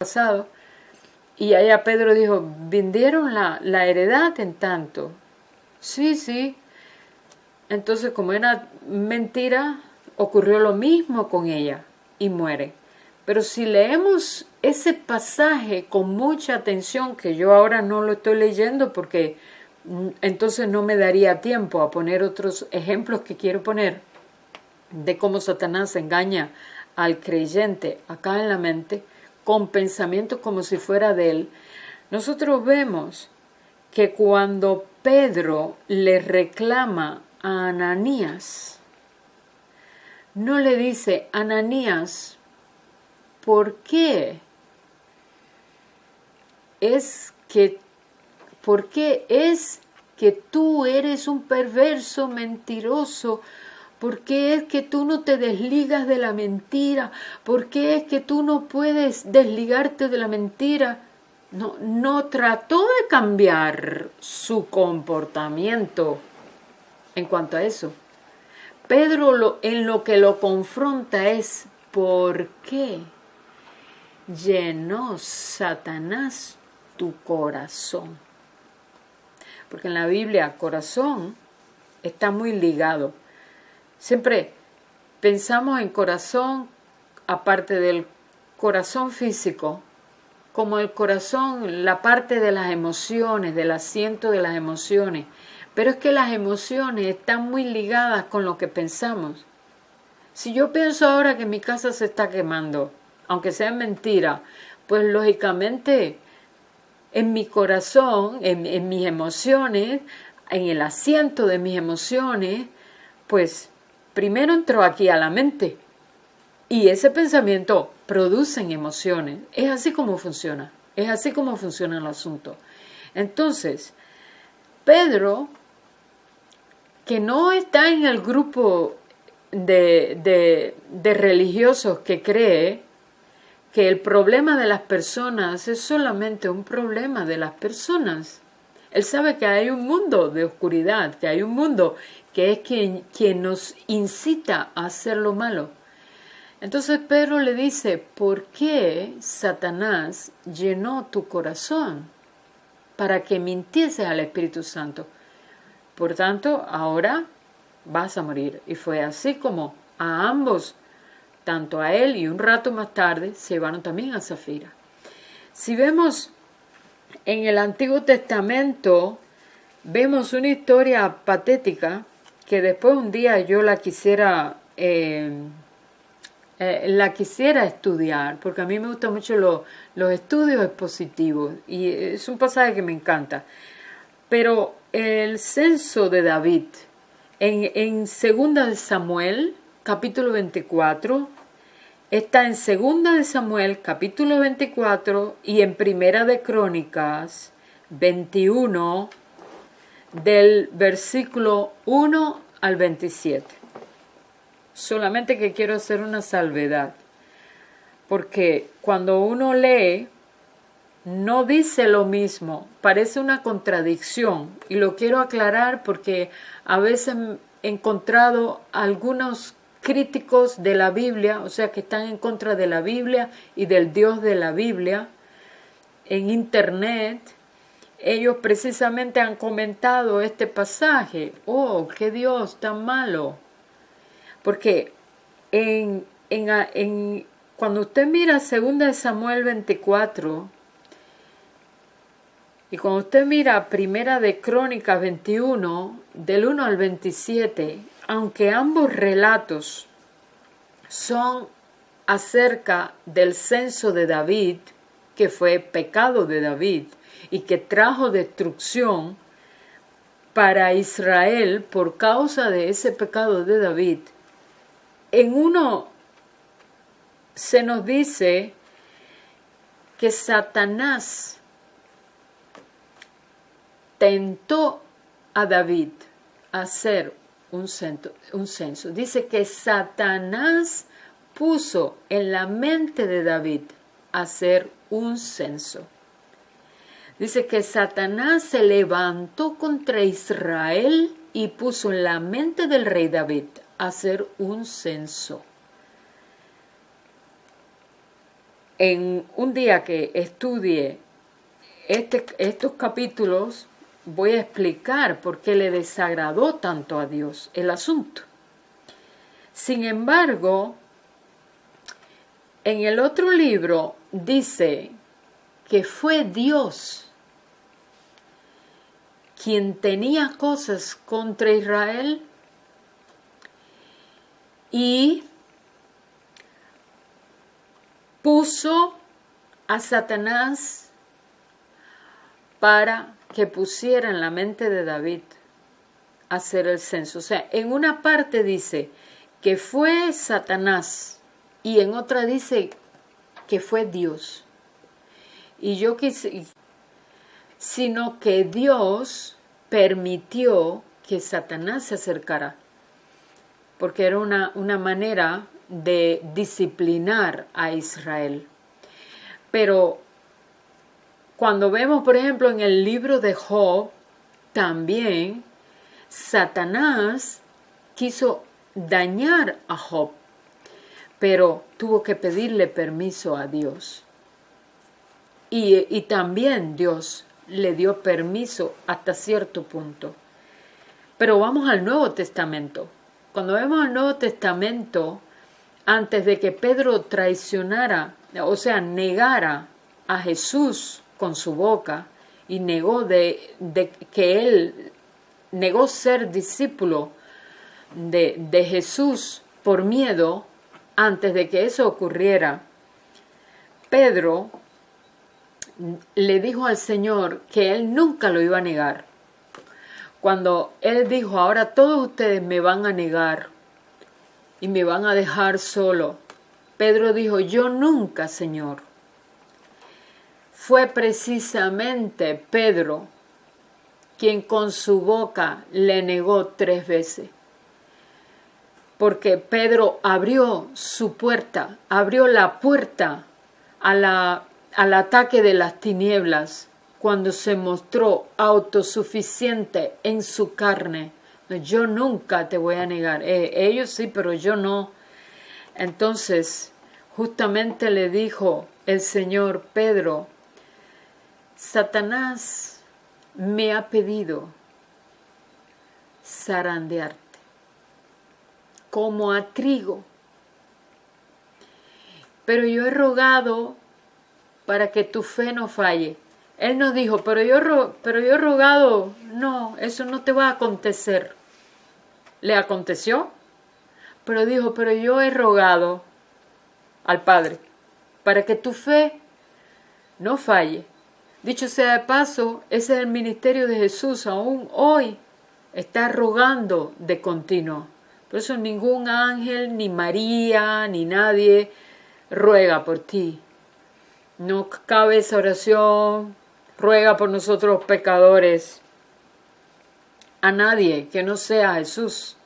pasado. Y allá Pedro dijo, ¿vendieron la heredad en tanto? Sí, sí. Entonces, como era mentira, ocurrió lo mismo con ella y muere. Pero si leemos ese pasaje con mucha atención, que yo ahora no lo estoy leyendo porque entonces no me daría tiempo a poner otros ejemplos que quiero poner de cómo Satanás engaña al creyente acá en la mente con pensamientos como si fuera de él, nosotros vemos que cuando Pedro le reclama a Ananías, no le dice, Ananías, ¿por qué es que tú eres un perverso, mentiroso? ¿Por qué es que tú no te desligas de la mentira? ¿Por qué es que tú no puedes desligarte de la mentira? No trató de cambiar su comportamiento en cuanto a eso. Pedro en lo que lo confronta es ¿por qué llenó Satanás tu corazón? Porque en la Biblia corazón está muy ligado. Siempre pensamos en corazón, aparte del corazón físico, como el corazón, la parte de las emociones, del asiento de las emociones. Pero es que las emociones están muy ligadas con lo que pensamos. Si yo pienso ahora que mi casa se está quemando, aunque sea mentira, pues lógicamente en mi corazón, en mis emociones, en el asiento de mis emociones, pues primero entró aquí a la mente y ese pensamiento produce emociones. Es así como funciona. Es así como funciona el asunto. Entonces, Pedro, que no está en el grupo de religiosos que cree que el problema de las personas es solamente un problema de las personas. Él sabe que hay un mundo de oscuridad, que hay un mundo que es quien nos incita a hacer lo malo. Entonces Pedro le dice, ¿por qué Satanás llenó tu corazón? Para que mintieses al Espíritu Santo. Por tanto, ahora vas a morir. Y fue así como a ambos, tanto a él y un rato más tarde, se llevaron también a Zafira. Si vemos en el Antiguo Testamento, vemos una historia patética que después un día yo la quisiera estudiar, porque a mí me gustan mucho los estudios expositivos y es un pasaje que me encanta. Pero el censo de David en 2 de Samuel, capítulo 24, está en 2 de Samuel, capítulo 24 y en Primera de Crónicas 21, del versículo 1 al 27. Solamente que quiero hacer una salvedad, porque cuando uno lee, no dice lo mismo, parece una contradicción, y lo quiero aclarar porque a veces he encontrado algunos críticos de la Biblia, o sea que están en contra de la Biblia y del Dios de la Biblia, en internet. Ellos precisamente han comentado este pasaje. ¡Oh, qué Dios tan malo! Porque cuando usted mira 2 de Samuel 24 y cuando usted mira Primera de Crónicas 21, del 1 al 27, aunque ambos relatos son acerca del censo de David, que fue pecado de David y que trajo destrucción para Israel por causa de ese pecado de David, en uno se nos dice que Satanás tentó a David a hacer un censo. Dice que Satanás puso en la mente de David hacer un censo. Dice que Satanás se levantó contra Israel y puso en la mente del rey David hacer un censo. en un día que estudie estos capítulos, voy a explicar por qué le desagradó tanto a Dios el asunto. Sin embargo, en el otro libro dice que fue Dios quien tenía cosas contra Israel y puso a Satanás para que pusiera en la mente de David hacer el censo. O sea, en una parte dice que fue Satanás y en otra dice que fue Dios. Y yo quise, sino que Dios permitió que Satanás se acercara, porque era una manera de disciplinar a Israel. Pero cuando vemos, por ejemplo, en el libro de Job, también Satanás quiso dañar a Job, pero tuvo que pedirle permiso a Dios. Y también Dios le dio permiso hasta cierto punto. Pero vamos al Nuevo Testamento. Cuando vemos el Nuevo Testamento, antes de que Pedro traicionara, o sea, negara a Jesús con su boca y negó que él negó ser discípulo de Jesús por miedo, antes de que eso ocurriera, Pedro le dijo al Señor que él nunca lo iba a negar. Cuando él dijo, ahora todos ustedes me van a negar y me van a dejar solo, Pedro dijo, yo nunca, Señor. Fue precisamente Pedro quien con su boca le negó 3 veces. Porque Pedro abrió su puerta, abrió la puerta al ataque de las tinieblas cuando se mostró autosuficiente en su carne. Yo nunca te voy a negar. Ellos sí, pero yo no. Entonces, justamente le dijo el Señor, Pedro, Satanás me ha pedido zarandearte como a trigo, pero yo he rogado para que tu fe no falle. Él nos dijo, pero yo he rogado, no, eso no te va a acontecer. Le aconteció, pero dijo, pero yo he rogado al Padre para que tu fe no falle. Dicho sea de paso, ese es el ministerio de Jesús, aún hoy está rogando de continuo. Por eso ningún ángel, ni María, ni nadie ruega por ti. No cabe esa oración, ruega por nosotros los pecadores. A nadie que no sea Jesús.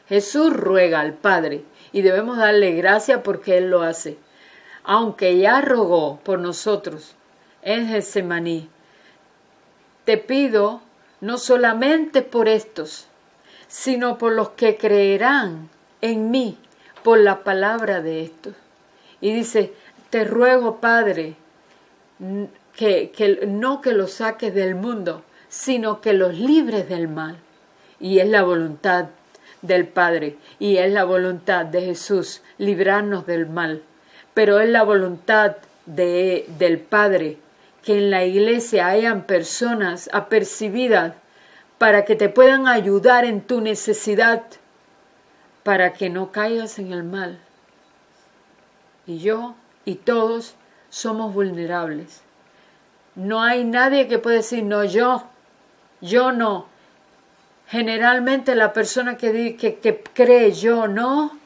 Jesús ruega al Padre y debemos darle gracias porque Él lo hace. Aunque ya rogó por nosotros en Getsemaní, te pido no solamente por estos, sino por los que creerán en mí por la palabra de estos. Y dice, te ruego, Padre, que no que los saques del mundo, sino que los libres del mal. Y es la voluntad del Padre, y es la voluntad de Jesús, librarnos del mal. Pero es la voluntad del Padre que en la iglesia hayan personas apercibidas para que te puedan ayudar en tu necesidad, para que no caigas en el mal. Y yo y todos somos vulnerables. No hay nadie que pueda decir, no, yo no. Generalmente la persona que cree yo no,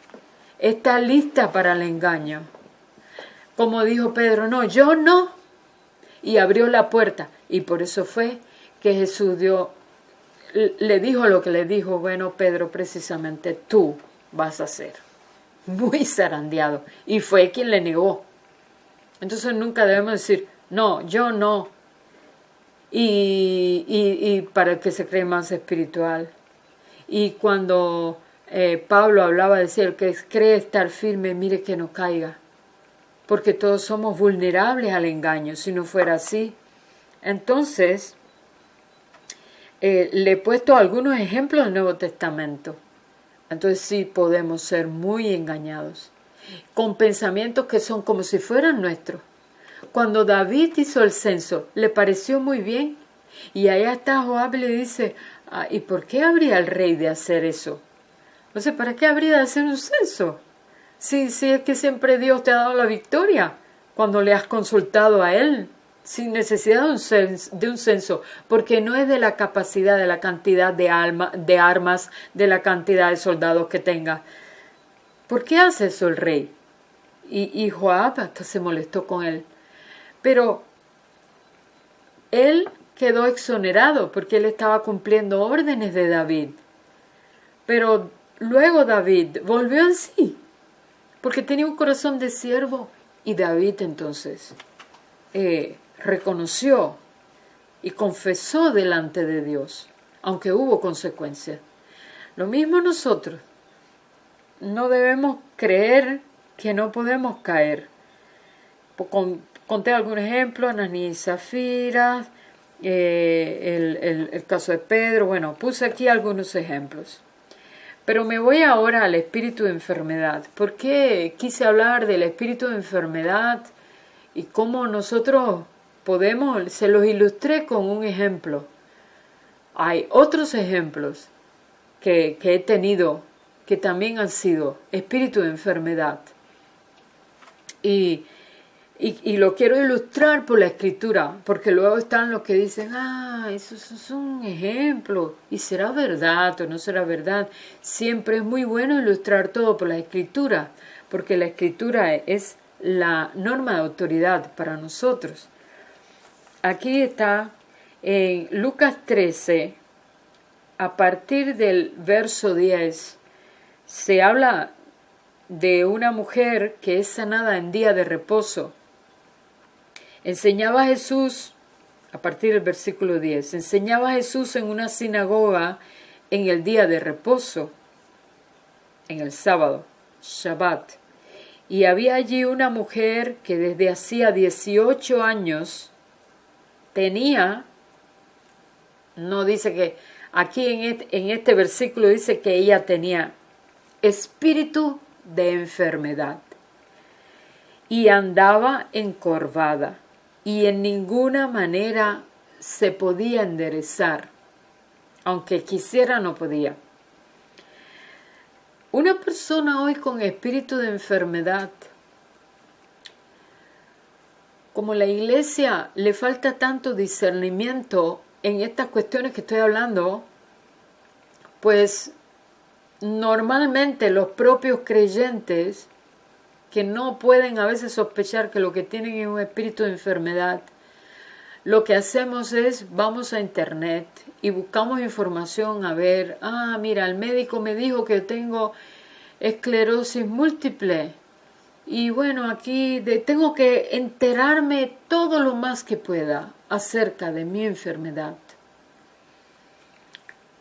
está lista para el engaño. Como dijo Pedro, no, yo no. Y abrió la puerta. Y por eso fue que Jesús le dijo lo que le dijo, bueno, Pedro, precisamente tú vas a ser. Muy zarandeado. Y fue quien le negó. Entonces nunca debemos decir, no, yo no. Y para el que se cree más espiritual. Y cuando Pablo hablaba, decía, el que cree estar firme, mire que no caiga. porque todos somos vulnerables al engaño. Si no fuera así, entonces le he puesto algunos ejemplos del Nuevo Testamento. Entonces sí podemos ser muy engañados con pensamientos que son como si fueran nuestros. Cuando David hizo el censo, le pareció muy bien, y allá está Joab y le dice, ¿y por qué habría el rey de hacer eso? O sea, ¿para qué habría de hacer un censo? Si es que siempre Dios te ha dado la victoria cuando le has consultado a Él, sin necesidad de un censo, porque no es de la capacidad, de la cantidad de armas, de la cantidad de soldados que tenga. ¿Por qué hace eso el rey? Y Joab hasta se molestó con él. Pero él quedó exonerado porque él estaba cumpliendo órdenes de David. Pero luego David volvió en sí, porque tenía un corazón de siervo, y David entonces reconoció y confesó delante de Dios, aunque hubo consecuencias. Lo mismo nosotros. No debemos creer que no podemos caer. Conté algún ejemplo, Ananías y Zafira, el caso de Pedro. Bueno, puse aquí algunos ejemplos. Pero me voy ahora al espíritu de enfermedad. ¿Por qué quise hablar del espíritu de enfermedad y cómo nosotros podemos? Se los ilustré con un ejemplo. Hay otros ejemplos que he tenido que también han sido espíritu de enfermedad. Y lo quiero ilustrar por la escritura, porque luego están los que dicen, eso es un ejemplo, y será verdad o no será verdad. Siempre es muy bueno ilustrar todo por la escritura, porque la escritura es la norma de autoridad para nosotros. Aquí está en Lucas 13, a partir del verso 10, se habla de una mujer que es sanada en día de reposo. Enseñaba Jesús, a partir del versículo 10, enseñaba Jesús en una sinagoga en el día de reposo, en el sábado, Shabbat. Y había allí una mujer que desde hacía 18 años tenía, no dice que, aquí en este versículo dice que ella tenía espíritu de enfermedad y andaba encorvada y en ninguna manera se podía enderezar, aunque quisiera no podía. Una persona hoy con espíritu de enfermedad, como la iglesia le falta tanto discernimiento en estas cuestiones que estoy hablando, pues normalmente los propios creyentes que no pueden a veces sospechar que lo que tienen es un espíritu de enfermedad, lo que hacemos es vamos a internet y buscamos información a ver, mira, el médico me dijo que tengo esclerosis múltiple y bueno, aquí tengo que enterarme todo lo más que pueda acerca de mi enfermedad.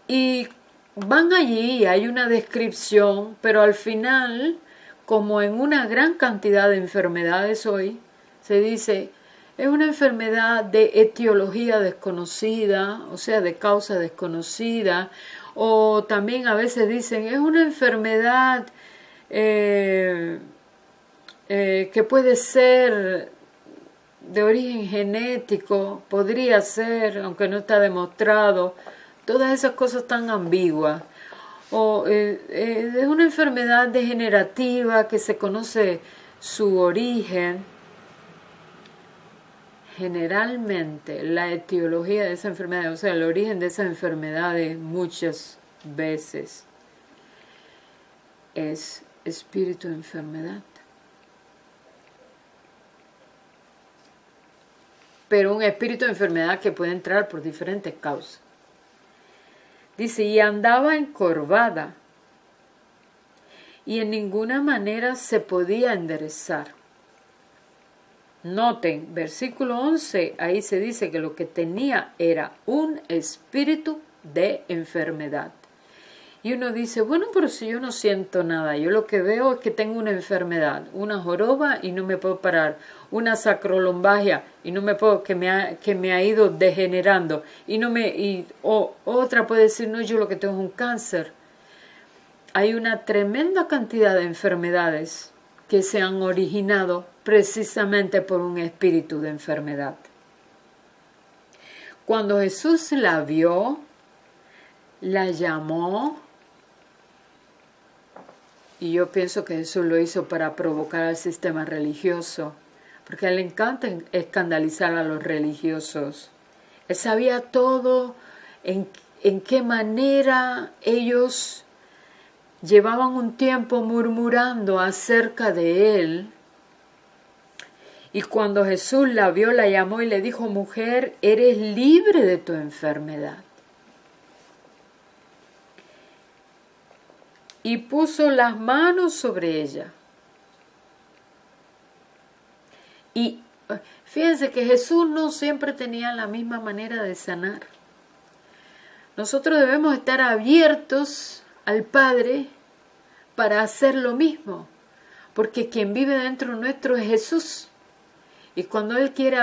Y van allí y hay una descripción, pero al final, como en una gran cantidad de enfermedades hoy, se dice, es una enfermedad de etiología desconocida, o sea, de causa desconocida, o también a veces dicen, es una enfermedad que puede ser de origen genético, podría ser, aunque no está demostrado. Todas esas cosas tan ambiguas. O es una enfermedad degenerativa que se conoce su origen. Generalmente la etiología de esa enfermedad, o sea, el origen de esa enfermedad muchas veces es espíritu de enfermedad. Pero un espíritu de enfermedad que puede entrar por diferentes causas. Dice, y andaba encorvada, y en ninguna manera se podía enderezar. Noten, versículo 11, ahí se dice que lo que tenía era un espíritu de enfermedad. Y uno dice, bueno, pero si yo no siento nada, yo lo que veo es que tengo una enfermedad, una joroba y no me puedo parar, una sacrolombalgia y no me puedo, que me ha ido degenerando, otra puede decir, no, yo lo que tengo es un cáncer. Hay una tremenda cantidad de enfermedades que se han originado precisamente por un espíritu de enfermedad. Cuando Jesús la vio, la llamó, y yo pienso que Jesús lo hizo para provocar al sistema religioso, porque a él le encanta escandalizar a los religiosos. Él sabía todo, en qué manera ellos llevaban un tiempo murmurando acerca de él. Y cuando Jesús la vio, la llamó y le dijo, mujer, eres libre de tu enfermedad. Y puso las manos sobre ella. Y fíjense que Jesús no siempre tenía la misma manera de sanar. Nosotros debemos estar abiertos al Padre para hacer lo mismo, porque quien vive dentro nuestro es Jesús. Y cuando Él quiere